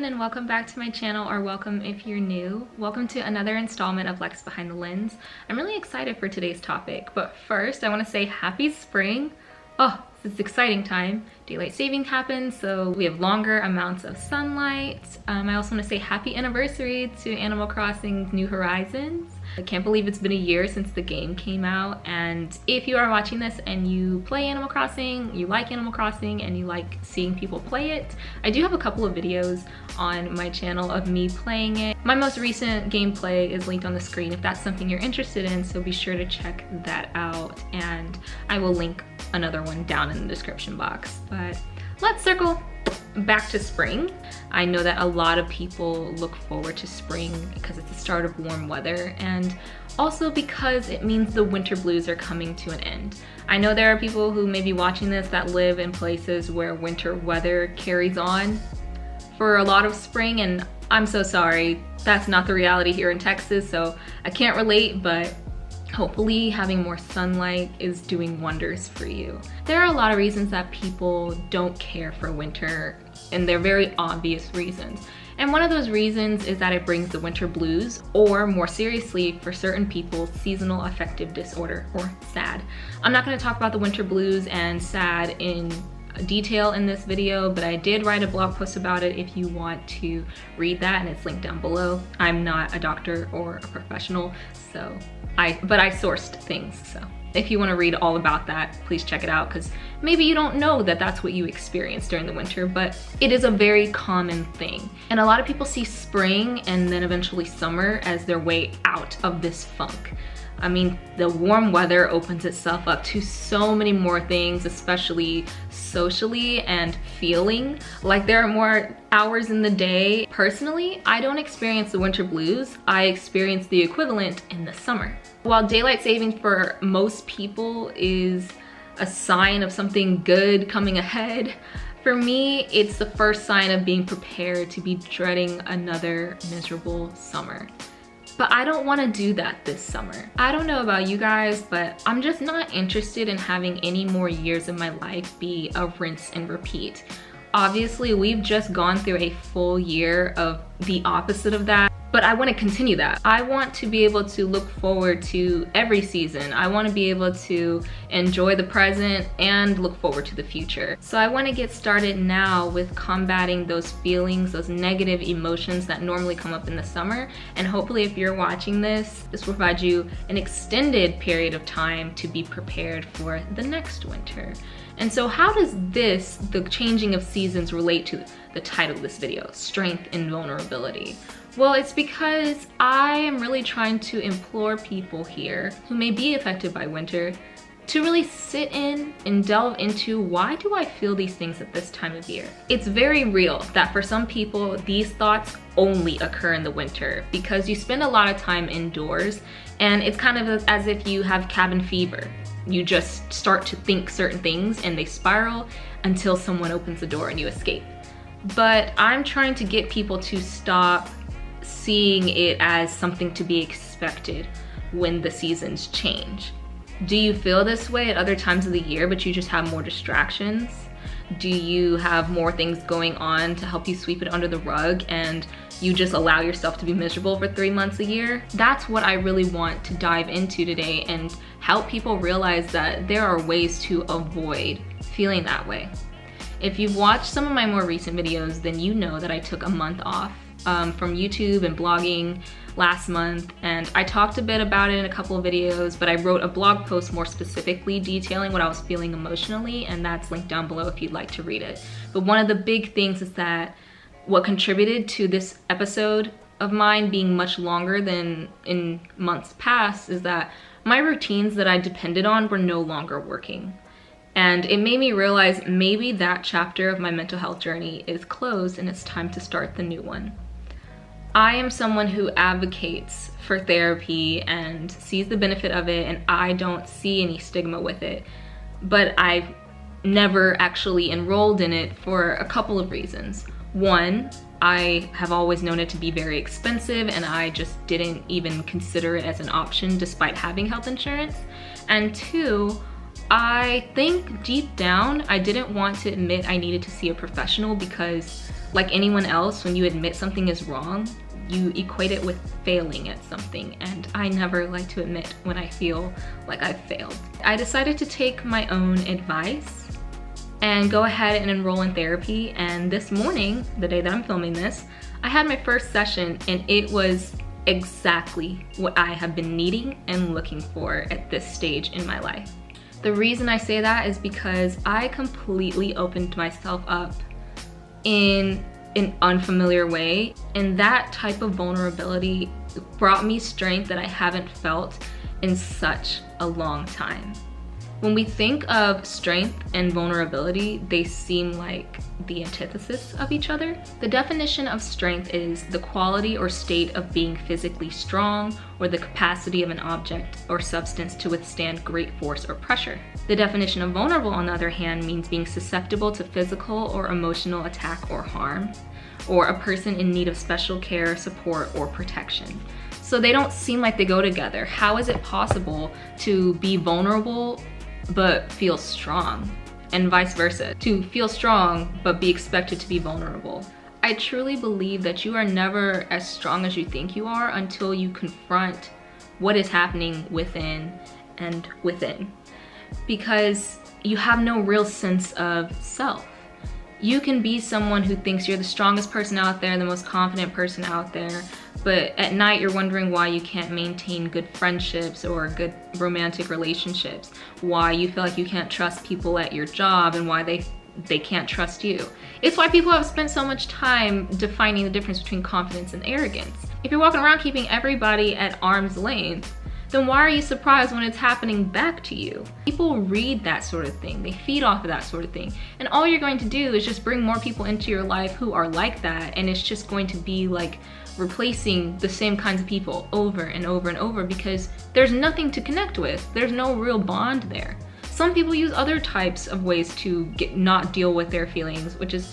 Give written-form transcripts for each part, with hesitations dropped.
everyone, and welcome back to my channel, or welcome if you're new. Welcome to another installment of Lex Behind the Lens. I'm really excited for today's topic, but first I want to say happy spring. Oh, it's an exciting time. Daylight saving happens, so we have longer amounts of sunlight. I also want to say happy anniversary to Animal Crossing's New Horizons. I can't believe it's been a year since the game came out, and if you are watching this and you play Animal Crossing, you like Animal Crossing, and you like seeing people play it, I do have a couple of videos on my channel of me playing it. My most recent gameplay is linked on the screen if that's something you're interested in, so be sure to check that out, and I will link another one down in the description box. But let's circle back to spring. I know that a lot of people look forward to spring because it's the start of warm weather, and also because it means the winter blues are coming to an end. I know there are people who may be watching this that live in places where winter weather carries on for a lot of spring, and I'm so sorry, that's not the reality here in Texas, so I can't relate, but hopefully having more sunlight is doing wonders for you. There are a lot of reasons that people don't care for winter, and they're very obvious reasons. And one of those reasons is that it brings the winter blues, or more seriously for certain people, seasonal affective disorder, or SAD. I'm not going to talk about the winter blues and SAD in detail in this video, but I did write a blog post about it if you want to read that, and it's linked down below. I'm not a doctor or a professional, but I sourced things, so if you want to read all about that, please check it out, because maybe you don't know that that's what you experience during the winter, but it is a very common thing. And a lot of people see spring and then eventually summer as their way out of this funk. I mean, the warm weather opens itself up to so many more things, especially socially and feeling. Like there are more hours in the day. Personally, I don't experience the winter blues. I experience the equivalent in the summer. While daylight saving for most people is a sign of something good coming ahead, for me, it's the first sign of being prepared to be dreading another miserable summer. But I don't want to do that this summer. I don't know about you guys, but I'm just not interested in having any more years of my life be a rinse and repeat. Obviously, we've just gone through a full year of the opposite of that, but I want to continue that. I want to be able to look forward to every season. I want to be able to enjoy the present and look forward to the future. So I want to get started now with combating those feelings, those negative emotions that normally come up in the summer. And hopefully if you're watching this will provide you an extended period of time to be prepared for the next winter. And so how does this, the changing of seasons, relate to the title of this video, Strength and Vulnerability? Well, it's because I am really trying to implore people here who may be affected by winter to really sit in and delve into, why do I feel these things at this time of year? It's very real that for some people, these thoughts only occur in the winter because you spend a lot of time indoors, and it's kind of as if you have cabin fever. You just start to think certain things and they spiral until someone opens the door and you escape. But I'm trying to get people to stop seeing it as something to be expected when the seasons change. Do you feel this way at other times of the year, but you just have more distractions? Do you have more things going on to help you sweep it under the rug, and you just allow yourself to be miserable for 3 months a year? That's what I really want to dive into today, and help people realize that there are ways to avoid feeling that way. If you've watched some of my more recent videos, then you know that I took a month off from YouTube and blogging last month, and I talked a bit about it in a couple of videos, but I wrote a blog post more specifically detailing what I was feeling emotionally, and that's linked down below if you'd like to read it. But one of the big things is that what contributed to this episode of mine being much longer than in months past is that my routines that I depended on were no longer working. And it made me realize maybe that chapter of my mental health journey is closed and it's time to start the new one. I am someone who advocates for therapy and sees the benefit of it, and I don't see any stigma with it. But I've never actually enrolled in it for a couple of reasons. One, I have always known it to be very expensive, and I just didn't even consider it as an option despite having health insurance. And two, I think deep down, I didn't want to admit I needed to see a professional because Like anyone else, when you admit something is wrong, you equate it with failing at something, and I never like to admit when I feel like I've failed. I decided to take my own advice and go ahead and enroll in therapy, and this morning, the day that I'm filming this, I had my first session, and it was exactly what I have been needing and looking for at this stage in my life. The reason I say that is because I completely opened myself up in an unfamiliar way, and that type of vulnerability brought me strength that I haven't felt in such a long time. When we think of strength and vulnerability, they seem like the antithesis of each other. The definition of strength is the quality or state of being physically strong, or the capacity of an object or substance to withstand great force or pressure. The definition of vulnerable, on the other hand, means being susceptible to physical or emotional attack or harm, or a person in need of special care, support, or protection. So they don't seem like they go together. How is it possible to be vulnerable but feel strong, and vice versa, to feel strong but be expected to be vulnerable? I truly believe that you are never as strong as you think you are until you confront what is happening within and within, because you have no real sense of self. You can be someone who thinks you're the strongest person out there, the most confident person out there, but at night you're wondering why you can't maintain good friendships or good romantic relationships, why you feel like you can't trust people at your job, and why they can't trust you. It's why people have spent so much time defining the difference between confidence and arrogance. If you're walking around keeping everybody at arm's length, then why are you surprised when it's happening back to you? People read that sort of thing, they feed off of that sort of thing, and all you're going to do is just bring more people into your life who are like that, and it's just going to be like replacing the same kinds of people over and over and over, because there's nothing to connect with. There's no real bond there. Some people use other types of ways to not deal with their feelings, which is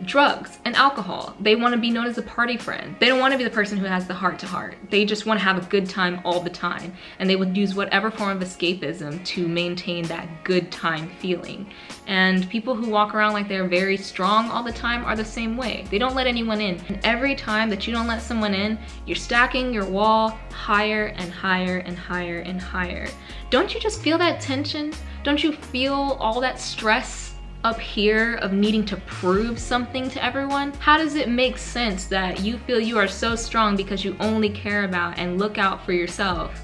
drugs and alcohol. They want to be known as a party friend. They don't want to be the person who has the heart to heart. They just want to have a good time all the time, and they would use whatever form of escapism to maintain that good time feeling. And people who walk around like they're very strong all the time are the same way. They don't let anyone in, and every time that you don't let someone in, you're stacking your wall higher and higher and higher and higher. Don't you just feel that tension? Don't you feel all that stress up here of needing to prove something to everyone? How does it make sense that you feel you are so strong because you only care about and look out for yourself,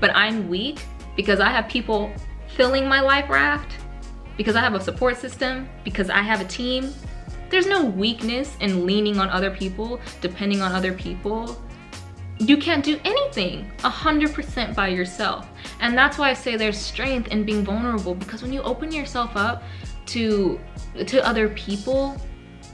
but I'm weak because I have people filling my life raft, because I have a support system, because I have a team? There's no weakness in leaning on other people, depending on other people. You can't do anything 100% by yourself. And that's why I say there's strength in being vulnerable, because when you open yourself up to other people,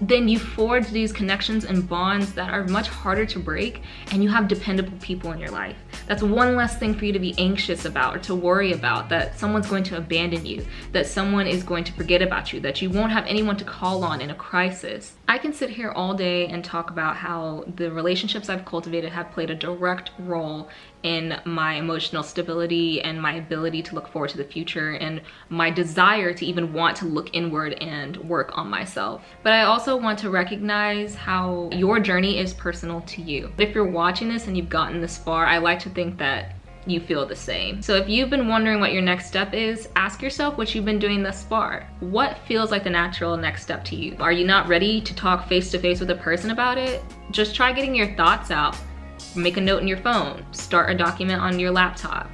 then you forge these connections and bonds that are much harder to break, and you have dependable people in your life. That's one less thing for you to be anxious about or to worry about, that someone's going to abandon you, that someone is going to forget about you, that you won't have anyone to call on in a crisis. I can sit here all day and talk about how the relationships I've cultivated have played a direct role in my emotional stability and my ability to look forward to the future, and my desire to even want to look inward and work on myself. But I also want to recognize how your journey is personal to you. If you're watching this and you've gotten this far, I like to think that you feel the same. So if you've been wondering what your next step is, ask yourself what you've been doing thus far. What feels like the natural next step to you? Are you not ready to talk face to face with a person about it? Just try getting your thoughts out. Make a note in your phone, start a document on your laptop.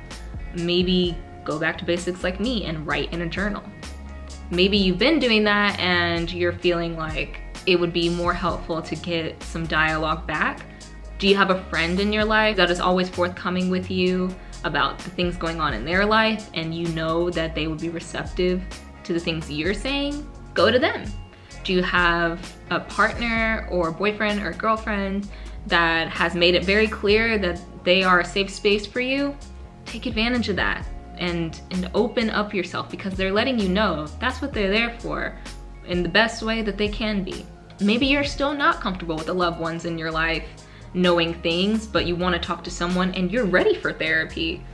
Maybe go back to basics like me and write in a journal. Maybe you've been doing that and you're feeling like it would be more helpful to get some dialogue back. Do you have a friend in your life that is always forthcoming with you about the things going on in their life, and you know that they would be receptive to the things you're saying? Go to them. Do you have a partner or boyfriend or girlfriend that has made it very clear that they are a safe space for you? Take advantage of that and open up yourself, because they're letting you know that's what they're there for in the best way that they can be. Maybe you're still not comfortable with the loved ones in your life knowing things, but you want to talk to someone and you're ready for therapy.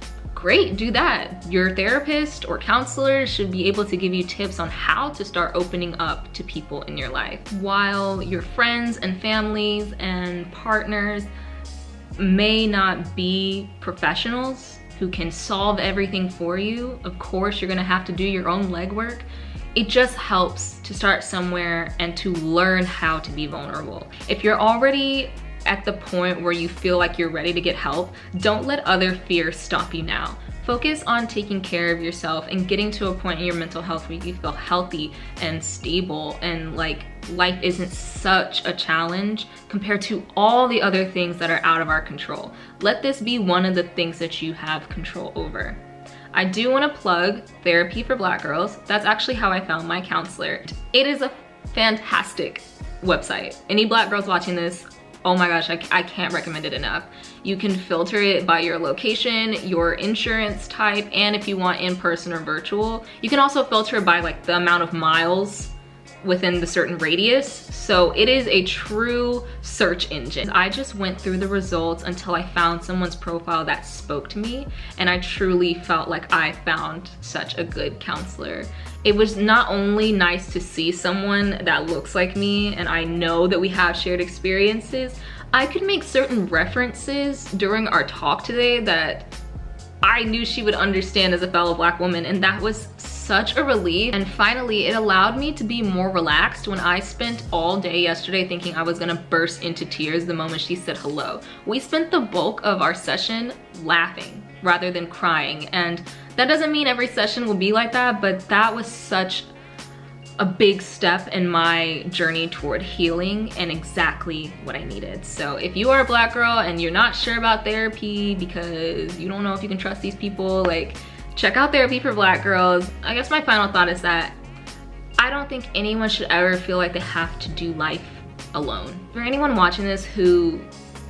great, do that. Your therapist or counselor should be able to give you tips on how to start opening up to people in your life. While your friends and families and partners may not be professionals who can solve everything for you, of course you're gonna have to do your own legwork. It just helps to start somewhere and to learn how to be vulnerable. If you're already at the point where you feel like you're ready to get help, don't let other fears stop you now. Focus on taking care of yourself and getting to a point in your mental health where you feel healthy and stable and like life isn't such a challenge compared to all the other things that are out of our control. Let this be one of the things that you have control over. I do want to plug Therapy for Black Girls. That's actually how I found my counselor. It is a fantastic website. Any Black girls watching this, oh my gosh, I can't recommend it enough. You can filter it by your location, your insurance type, and if you want in-person or virtual. You can also filter it by like the amount of miles within the certain radius. So it is a true search engine. I just went through the results until I found someone's profile that spoke to me, and I truly felt like I found such a good counselor. It was not only nice to see someone that looks like me and I know that we have shared experiences, I could make certain references during our talk today that I knew she would understand as a fellow Black woman, and that was such a relief. And finally, it allowed me to be more relaxed when I spent all day yesterday thinking I was gonna burst into tears the moment she said hello. We spent the bulk of our session laughing rather than crying, and that doesn't mean every session will be like that, but that was such a big step in my journey toward healing and exactly what I needed. So if you are a Black girl and you're not sure about therapy because you don't know if you can trust these people, like, check out Therapy for Black Girls. I guess my final thought is that I don't think anyone should ever feel like they have to do life alone. For anyone watching this who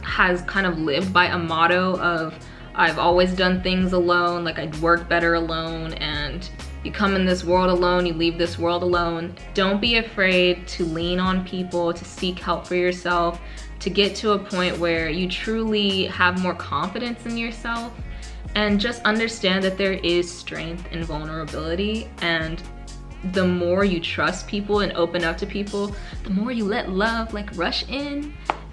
has kind of lived by a motto of I've always done things alone, like I'd work better alone, and you come in this world alone, you leave this world alone. Don't be afraid to lean on people, to seek help for yourself, to get to a point where you truly have more confidence in yourself, and just understand that there is strength in vulnerability. And the more you trust people and open up to people, the more you let love like rush in,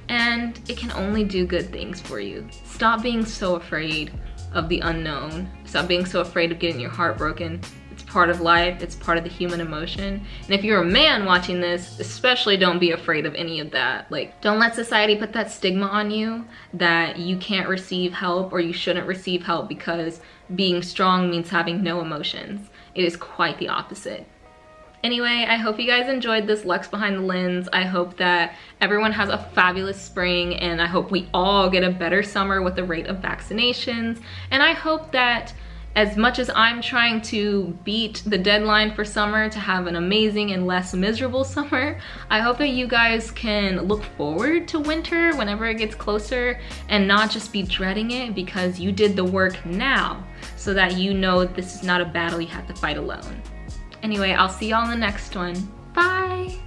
and it can only do good things for you. Stop being so afraid of the unknown. Stop being so afraid of getting your heart broken. It's part of life, it's part of the human emotion. And if you're a man watching this, especially don't be afraid of any of that. Like, don't let society put that stigma on you that you can't receive help or you shouldn't receive help because being strong means having no emotions. It is quite the opposite. Anyway, I hope you guys enjoyed this Lux Behind the Lens. I hope that everyone has a fabulous spring, and I hope we all get a better summer with the rate of vaccinations. And I hope that as much as I'm trying to beat the deadline for summer to have an amazing and less miserable summer, I hope that you guys can look forward to winter whenever it gets closer and not just be dreading it because you did the work now, so that you know this is not a battle you have to fight alone. Anyway, I'll see y'all in the next one. Bye!